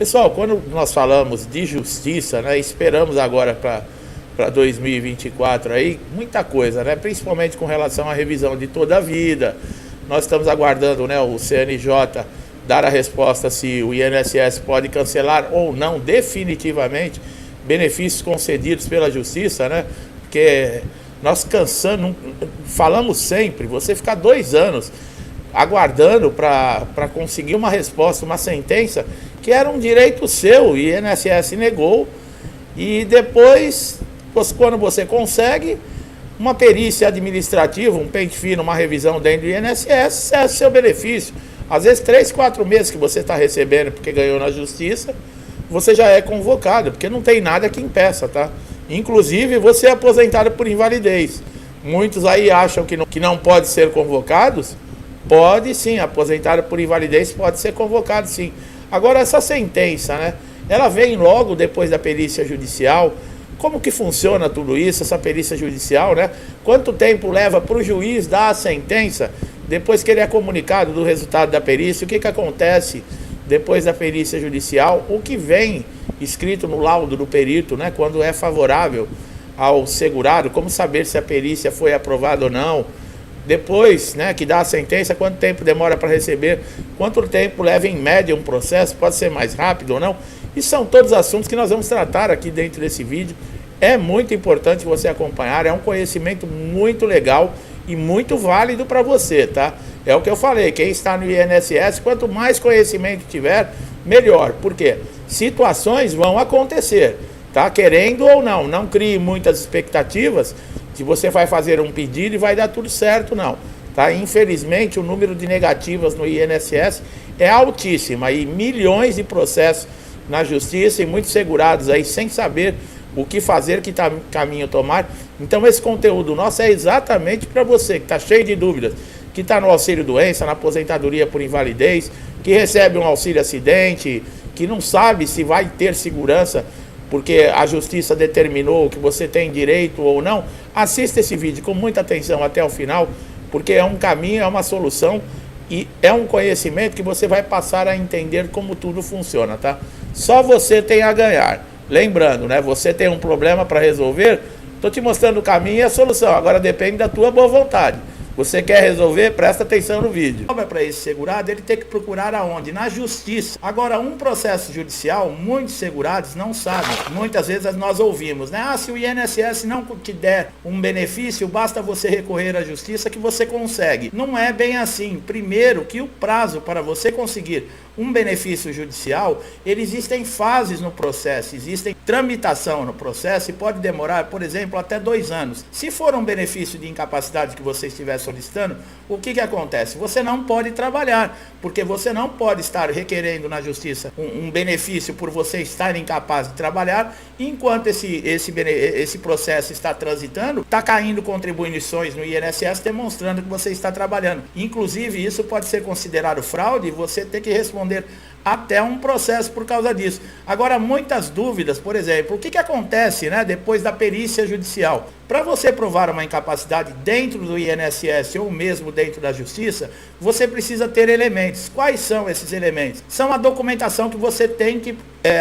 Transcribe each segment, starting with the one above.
Pessoal, quando nós falamos de justiça, né, esperamos agora para 2024 aí muita coisa, né, principalmente com relação à revisão de toda a vida. Nós estamos aguardando, né, o CNJ dar a resposta se o INSS pode cancelar ou não definitivamente benefícios concedidos pela justiça, né? Porque nós falamos sempre, você ficar 2 anos aguardando para conseguir uma resposta, uma sentença, que era um direito seu, o INSS negou, e depois, quando você consegue, uma perícia administrativa, um pente fino, uma revisão dentro do INSS, cessa o seu benefício. Às vezes 3, 4 meses que você está recebendo porque ganhou na justiça, você já é convocado, porque não tem nada que impeça, tá? Inclusive, você é aposentado por invalidez. Muitos aí acham que não pode ser convocados. Pode sim, aposentado por invalidez pode ser convocado sim. Agora, essa sentença, né? Ela vem logo depois da perícia judicial. Como que funciona tudo isso, essa perícia judicial, né? Quanto tempo leva para o juiz dar a sentença depois que ele é comunicado do resultado da perícia? O que acontece depois da perícia judicial? O que vem escrito no laudo do perito, né? Quando é favorável ao segurado, como saber se a perícia foi aprovada ou não? Depois, né, que dá a sentença, quanto tempo demora para receber? Quanto tempo leva em média um processo? Pode ser mais rápido ou não? E são todos assuntos que nós vamos tratar aqui dentro desse vídeo. É muito importante você acompanhar, é um conhecimento muito legal e muito válido para você, tá? É o que eu falei, quem está no INSS, quanto mais conhecimento tiver, melhor. Por quê? Situações vão acontecer, tá? Querendo ou não, não crie muitas expectativas que você vai fazer um pedido e vai dar tudo certo, não. Tá? Infelizmente, o número de negativas no INSS é altíssimo, aí milhões de processos na justiça e muitos segurados aí sem saber o que fazer, que caminho tomar. Então esse conteúdo nosso é exatamente para você que está cheio de dúvidas, que está no auxílio doença, na aposentadoria por invalidez, que recebe um auxílio acidente, que não sabe se vai ter segurança porque a justiça determinou que você tem direito ou não. Assista esse vídeo com muita atenção até o final, porque é um caminho, é uma solução e é um conhecimento que você vai passar a entender como tudo funciona, tá? Só você tem a ganhar. Lembrando, né? Você tem um problema para resolver, estou te mostrando o caminho e a solução. Agora depende da tua boa vontade. Você quer resolver? Presta atenção no vídeo. Para esse segurado, ele tem que procurar aonde? Na justiça. Agora, um processo judicial, muitos segurados não sabem. Muitas vezes nós ouvimos, né? Ah, se o INSS não te der um benefício, basta você recorrer à justiça que você consegue. Não é bem assim. Primeiro, que o prazo para você conseguir um benefício judicial, existem fases no processo, existem tramitação no processo e pode demorar, por exemplo, até 2 anos. Se for um benefício de incapacidade que você estiver solicitando, o que acontece? Você não pode trabalhar, porque você não pode estar requerendo na justiça um benefício por você estar incapaz de trabalhar, enquanto esse processo está transitando, está caindo contribuições no INSS demonstrando que você está trabalhando. Inclusive, isso pode ser considerado fraude e você ter que responder até um processo por causa disso. Agora, muitas dúvidas, por exemplo, o que acontece, né, depois da perícia judicial? Para você provar uma incapacidade dentro do INSS ou mesmo dentro da justiça, você precisa ter elementos. Quais são esses elementos? São a documentação que você tem que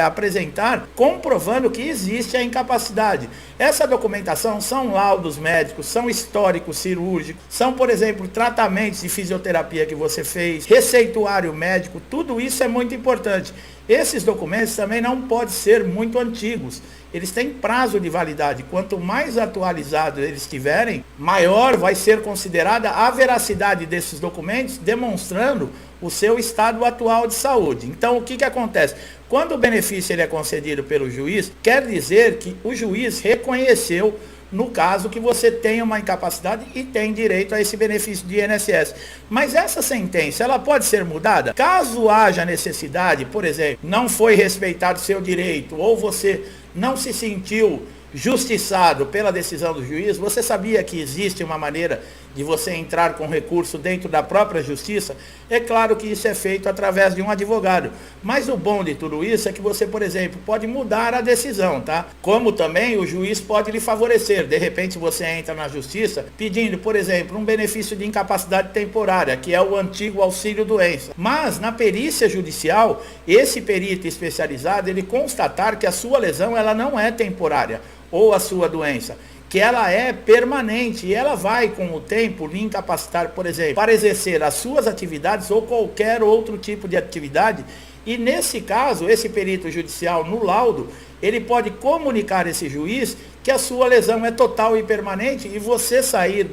apresentar comprovando que existe a incapacidade. Essa documentação são laudos médicos, são históricos cirúrgicos, são, por exemplo, tratamentos de fisioterapia que você fez, receituário médico, tudo isso é muito importante. Esses documentos também não podem ser muito antigos. Eles têm prazo de validade. Quanto mais atualizados eles estiverem, maior vai ser considerada a veracidade desses documentos, demonstrando o seu estado atual de saúde. Então, o que acontece? Quando o benefício ele é concedido pelo juiz, quer dizer que o juiz reconheceu, no caso, que você tem uma incapacidade e tem direito a esse benefício de INSS. Mas essa sentença, ela pode ser mudada? Caso haja necessidade, por exemplo, não foi respeitado seu direito, ou você não se sentiu justiçado pela decisão do juiz, você sabia que existe uma maneira de você entrar com recurso dentro da própria justiça, é claro que isso é feito através de um advogado. Mas o bom de tudo isso é que você, por exemplo, pode mudar a decisão, tá? Como também o juiz pode lhe favorecer. De repente você entra na justiça pedindo, por exemplo, um benefício de incapacidade temporária, que é o antigo auxílio-doença. Mas na perícia judicial, esse perito especializado, ele constatar que a sua lesão ela não é temporária, ou a sua doença, que ela é permanente e ela vai com o tempo lhe incapacitar, por exemplo, para exercer as suas atividades ou qualquer outro tipo de atividade. E nesse caso, esse perito judicial no laudo, ele pode comunicar a esse juiz que a sua lesão é total e permanente e você sair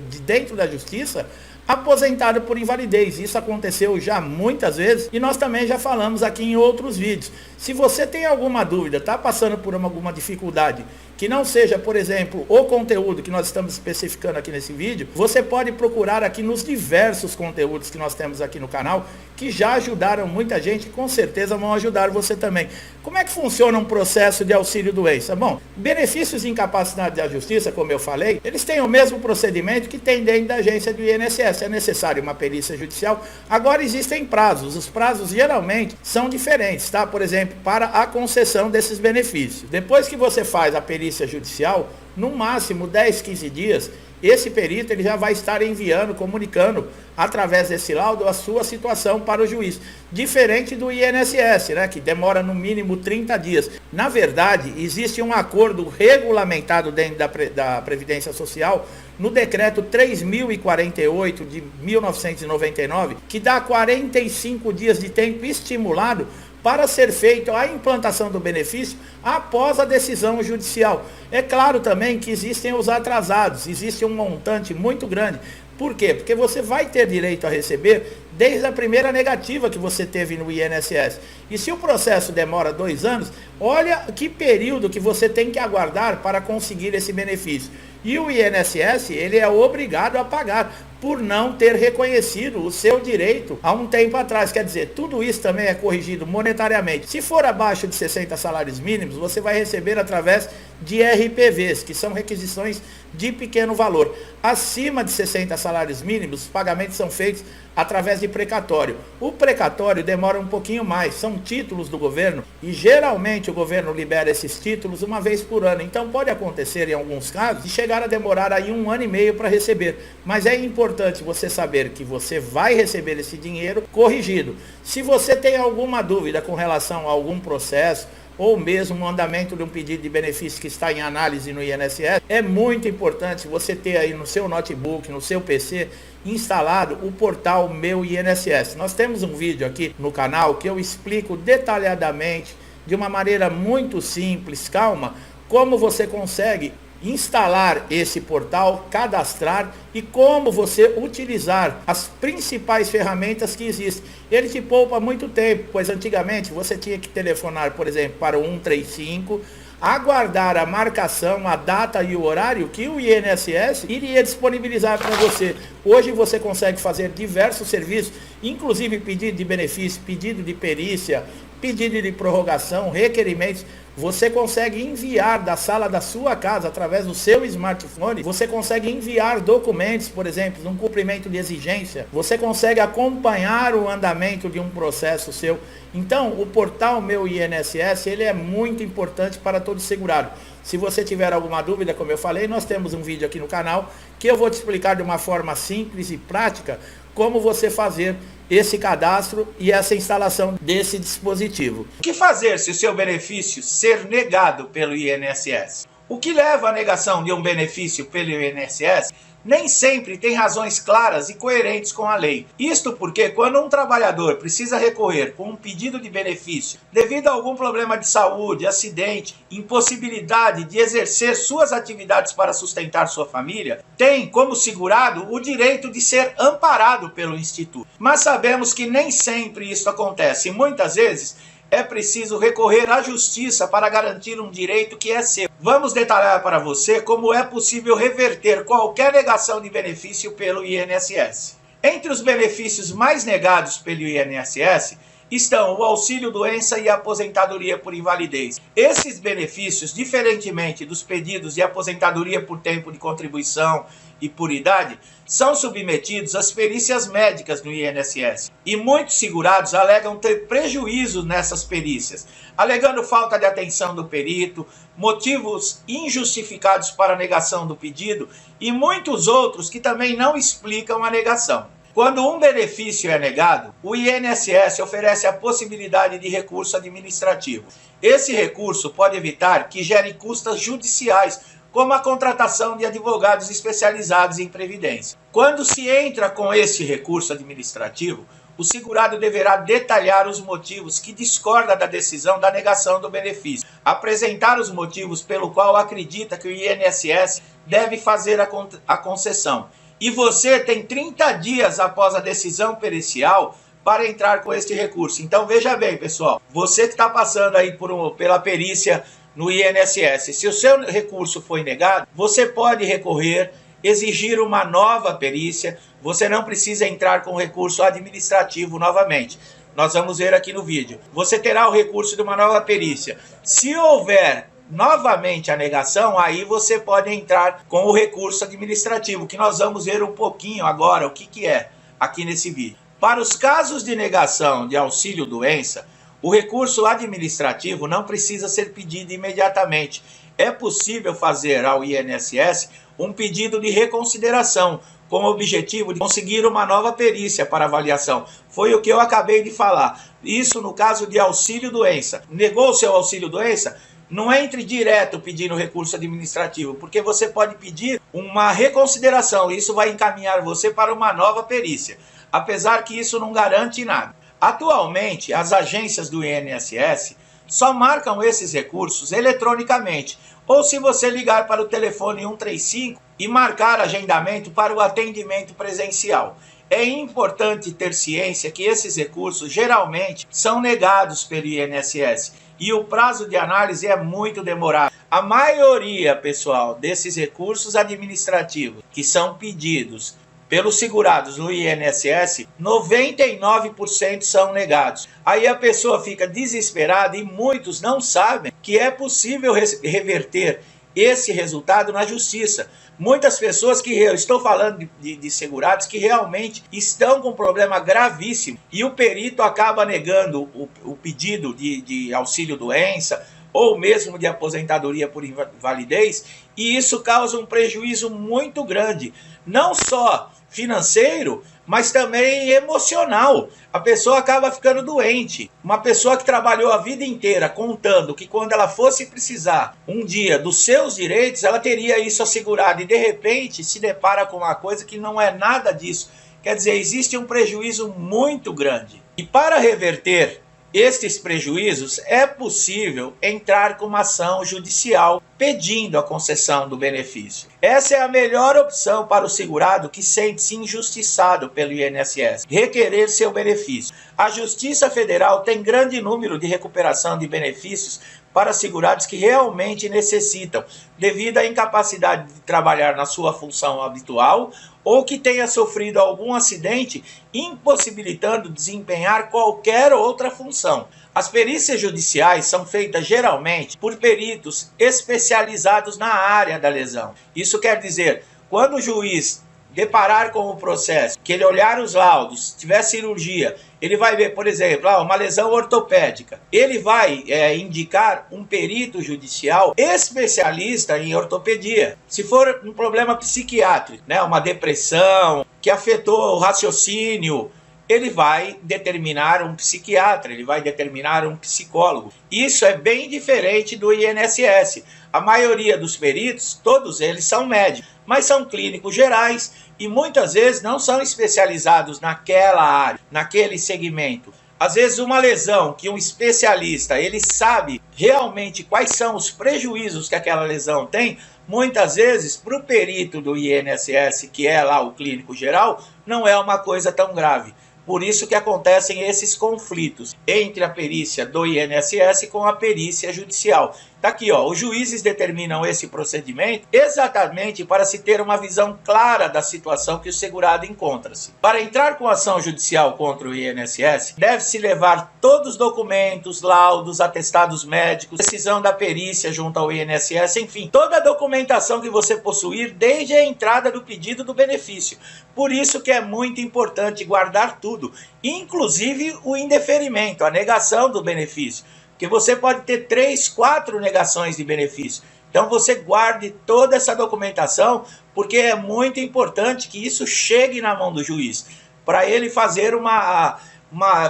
de dentro da justiça aposentado por invalidez. Isso aconteceu já muitas vezes e nós também já falamos aqui em outros vídeos. Se você tem alguma dúvida, está passando por alguma dificuldade, que não seja, por exemplo, o conteúdo que nós estamos especificando aqui nesse vídeo, você pode procurar aqui nos diversos conteúdos que nós temos aqui no canal, que já ajudaram muita gente e com certeza vão ajudar você também. Como é que funciona um processo de auxílio-doença? Bom, benefícios de incapacidade da justiça, como eu falei, eles têm o mesmo procedimento que tem dentro da agência do INSS. É necessário uma perícia judicial. Agora existem prazos. Os prazos geralmente são diferentes, tá? Por exemplo, para a concessão desses benefícios. Depois que você faz a perícia judicial, no máximo 10, 15 dias, esse perito ele já vai estar enviando, comunicando através desse laudo a sua situação para o juiz. Diferente do INSS, né, que demora no mínimo 30 dias. Na verdade, existe um acordo regulamentado dentro da Previdência Social no decreto 3048 de 1999, que dá 45 dias de tempo estimulado para ser feita a implantação do benefício após a decisão judicial. É claro também que existem os atrasados, existe um montante muito grande. Por quê? Porque você vai ter direito a receber desde a primeira negativa que você teve no INSS. E se o processo demora 2 anos, olha que período que você tem que aguardar para conseguir esse benefício. E o INSS, ele é obrigado a pagar por não ter reconhecido o seu direito há um tempo atrás. Quer dizer, tudo isso também é corrigido monetariamente. Se for abaixo de 60 salários mínimos, você vai receber através de RPVs, que são requisições de pequeno valor. Acima de 60 salários mínimos, os pagamentos são feitos através de precatório. O precatório demora um pouquinho mais, são títulos do governo e geralmente o governo libera esses títulos uma vez por ano. Então pode acontecer em alguns casos de chegar a demorar aí 1 ano e meio para receber. Mas é importante você saber que você vai receber esse dinheiro corrigido. Se você tem alguma dúvida com relação a algum processo, ou mesmo o andamento de um pedido de benefício que está em análise no INSS, é muito importante você ter aí no seu notebook, no seu PC, instalado o portal Meu INSS. Nós temos um vídeo aqui no canal que eu explico detalhadamente, de uma maneira muito simples, calma, como você consegue instalar esse portal, cadastrar e como você utilizar as principais ferramentas que existem. Ele te poupa muito tempo, pois antigamente você tinha que telefonar, por exemplo, para o 135, aguardar a marcação, a data e o horário que o INSS iria disponibilizar para você. Hoje você consegue fazer diversos serviços, inclusive pedido de benefício, pedido de perícia, pedido de prorrogação, requerimentos. Você consegue enviar da sala da sua casa, através do seu smartphone, você consegue enviar documentos, por exemplo, um cumprimento de exigência. Você consegue acompanhar o andamento de um processo seu. Então, o portal Meu INSS, ele é muito importante para todo segurado. Se você tiver alguma dúvida, como eu falei, nós temos um vídeo aqui no canal que eu vou te explicar de uma forma simples e prática como você fazer esse cadastro e essa instalação desse dispositivo. O que fazer se o seu benefício ser negado pelo INSS? O que leva à negação de um benefício pelo INSS nem sempre tem razões claras e coerentes com a lei. Isto porque quando um trabalhador precisa recorrer com um pedido de benefício devido a algum problema de saúde, acidente, impossibilidade de exercer suas atividades para sustentar sua família, tem como segurado o direito de ser amparado pelo Instituto. Mas sabemos que nem sempre isso acontece e muitas vezes é preciso recorrer à justiça para garantir um direito que é seu. Vamos detalhar para você como é possível reverter qualquer negação de benefício pelo INSS. Entre os benefícios mais negados pelo INSS estão o auxílio-doença e a aposentadoria por invalidez. Esses benefícios, diferentemente dos pedidos de aposentadoria por tempo de contribuição e por idade, são submetidos às perícias médicas no INSS. E muitos segurados alegam ter prejuízo nessas perícias, alegando falta de atenção do perito, motivos injustificados para a negação do pedido e muitos outros que também não explicam a negação. Quando um benefício é negado, o INSS oferece a possibilidade de recurso administrativo. Esse recurso pode evitar que gere custas judiciais, como a contratação de advogados especializados em previdência. Quando se entra com esse recurso administrativo, o segurado deverá detalhar os motivos que discorda da decisão da negação do benefício, apresentar os motivos pelo qual acredita que o INSS deve fazer a concessão. E você tem 30 dias após a decisão pericial para entrar com este recurso. Então veja bem, pessoal, você que está passando aí pela perícia no INSS, se o seu recurso foi negado, você pode recorrer, exigir uma nova perícia, você não precisa entrar com recurso administrativo novamente. Nós vamos ver aqui no vídeo. Você terá o recurso de uma nova perícia. Se houver novamente a negação, aí você pode entrar com o recurso administrativo, que nós vamos ver um pouquinho agora o que é aqui nesse vídeo. Para os casos de negação de auxílio-doença, o recurso administrativo não precisa ser pedido imediatamente. É possível fazer ao INSS um pedido de reconsideração, com o objetivo de conseguir uma nova perícia para avaliação. Foi o que eu acabei de falar. Isso no caso de auxílio-doença. Negou o seu auxílio-doença? Não entre direto pedindo recurso administrativo, porque você pode pedir uma reconsideração. Isso vai encaminhar você para uma nova perícia, apesar que isso não garante nada. Atualmente, as agências do INSS só marcam esses recursos eletronicamente, ou se você ligar para o telefone 135 e marcar agendamento para o atendimento presencial. É importante ter ciência que esses recursos geralmente são negados pelo INSS e o prazo de análise é muito demorado. A maioria, pessoal, desses recursos administrativos que são pedidos pelos segurados no INSS, 99% são negados. Aí a pessoa fica desesperada e muitos não sabem que é possível reverter esse resultado na justiça. Muitas pessoas que eu estou falando de segurados que realmente estão com um problema gravíssimo e o perito acaba negando o pedido de auxílio-doença ou mesmo de aposentadoria por invalidez, e isso causa um prejuízo muito grande, não só financeiro, mas também emocional. A pessoa acaba ficando doente. Uma pessoa que trabalhou a vida inteira contando que quando ela fosse precisar um dia dos seus direitos, ela teria isso assegurado e de repente se depara com uma coisa que não é nada disso. Quer dizer, existe um prejuízo muito grande. E para reverter estes prejuízos, é possível entrar com uma ação judicial pedindo a concessão do benefício. Essa é a melhor opção para o segurado que sente-se injustiçado pelo INSS, requerer seu benefício. A Justiça Federal tem grande número de recuperação de benefícios para segurados que realmente necessitam, devido à incapacidade de trabalhar na sua função habitual ou que tenha sofrido algum acidente impossibilitando desempenhar qualquer outra função. As perícias judiciais são feitas geralmente por peritos especializados na área da lesão. Isso quer dizer, quando o juiz deparar com o processo, que ele olhar os laudos, tiver cirurgia, ele vai ver, por exemplo, uma lesão ortopédica. Ele vai indicar um perito judicial especialista em ortopedia. Se for um problema psiquiátrico, uma depressão que afetou o raciocínio, ele vai determinar um psiquiatra, ele vai determinar um psicólogo. Isso é bem diferente do INSS. A maioria dos peritos, todos eles são médicos, mas são clínicos gerais e muitas vezes não são especializados naquela área, naquele segmento. Às vezes uma lesão que um especialista, ele sabe realmente quais são os prejuízos que aquela lesão tem, muitas vezes para o perito do INSS, que é lá o clínico geral, não é uma coisa tão grave. Por isso que acontecem esses conflitos entre a perícia do INSS com a perícia judicial. Tá aqui, ó, os juízes determinam esse procedimento exatamente para se ter uma visão clara da situação que o segurado encontra-se. Para entrar com ação judicial contra o INSS, deve-se levar todos os documentos, laudos, atestados médicos, decisão da perícia junto ao INSS, enfim, toda a documentação que você possuir desde a entrada do pedido do benefício. Por isso que é muito importante guardar tudo, inclusive o indeferimento, a negação do benefício. Porque você pode ter 3, 4 negações de benefício. Então você guarde toda essa documentação, porque é muito importante que isso chegue na mão do juiz, para ele fazer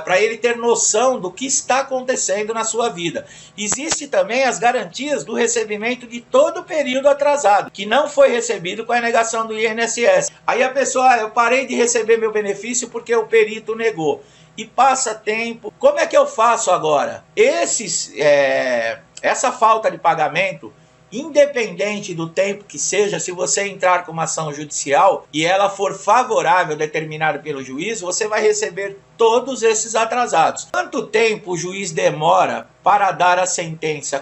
para ele ter noção do que está acontecendo na sua vida. Existe também as garantias do recebimento de todo o período atrasado, que não foi recebido com a negação do INSS. Aí a pessoa, eu parei de receber meu benefício porque o perito negou. E passa tempo. Como é que eu faço agora? Essa falta de pagamento, independente do tempo que seja, se você entrar com uma ação judicial e ela for favorável, determinada pelo juiz, você vai receber todos esses atrasados. Quanto tempo o juiz demora para dar a sentença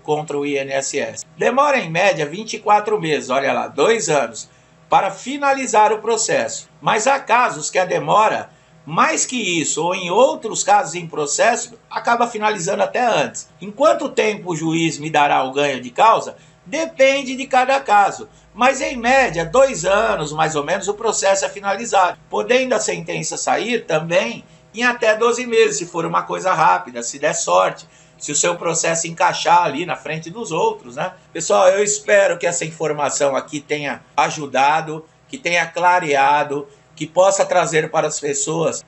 contra o INSS? Demora em média 24 meses, olha lá, 2 anos, para finalizar o processo. Mas há casos que a demora mais que isso, ou em outros casos em processo, acaba finalizando até antes. Em quanto tempo o juiz me dará o ganho de causa? Depende de cada caso. Mas em média, 2 anos mais ou menos, o processo é finalizado. Podendo a sentença sair também em até 12 meses, se for uma coisa rápida, se der sorte. Se o seu processo encaixar ali na frente dos outros, né? Pessoal, eu espero que essa informação aqui tenha ajudado, que tenha clareado, que possa trazer para as pessoas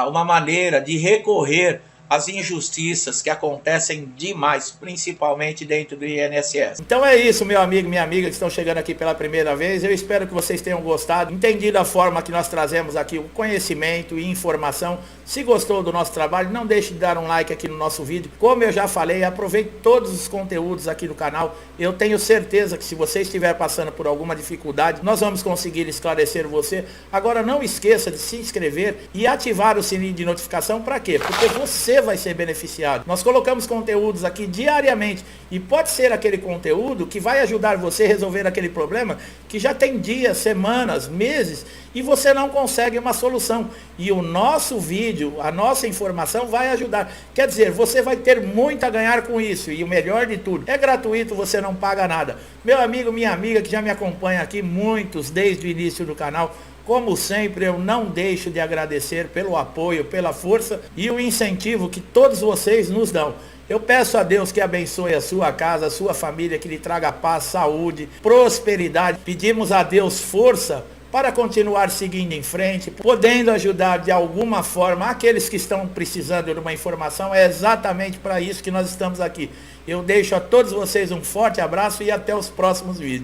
uma maneira de recorrer às injustiças que acontecem demais, principalmente dentro do INSS. Então é isso, meu amigo, minha amiga que estão chegando aqui pela primeira vez. Eu espero que vocês tenham gostado, entendido a forma que nós trazemos aqui o conhecimento e informação. Se gostou do nosso trabalho, não deixe de dar um like aqui no nosso vídeo. Como eu já falei, aproveite todos os conteúdos aqui do canal. Eu tenho certeza que se você estiver passando por alguma dificuldade, nós vamos conseguir esclarecer você. Agora não esqueça de se inscrever e ativar o sininho de notificação. Para quê? Porque você vai ser beneficiado. Nós colocamos conteúdos aqui diariamente e pode ser aquele conteúdo que vai ajudar você a resolver aquele problema que já tem dias, semanas, meses e você não consegue uma solução. E o nosso vídeo, a nossa informação vai ajudar. Quer dizer, você vai ter muito a ganhar com isso. E o melhor de tudo, é gratuito, você não paga nada. Meu amigo, minha amiga que já me acompanha aqui, muitos desde o início do canal, como sempre, eu não deixo de agradecer pelo apoio, pela força e o incentivo que todos vocês nos dão. Eu peço a Deus que abençoe a sua casa, a sua família, que lhe traga paz, saúde, prosperidade. Pedimos a Deus força para continuar seguindo em frente, podendo ajudar de alguma forma aqueles que estão precisando de uma informação. É exatamente para isso que nós estamos aqui. Eu deixo a todos vocês um forte abraço e até os próximos vídeos.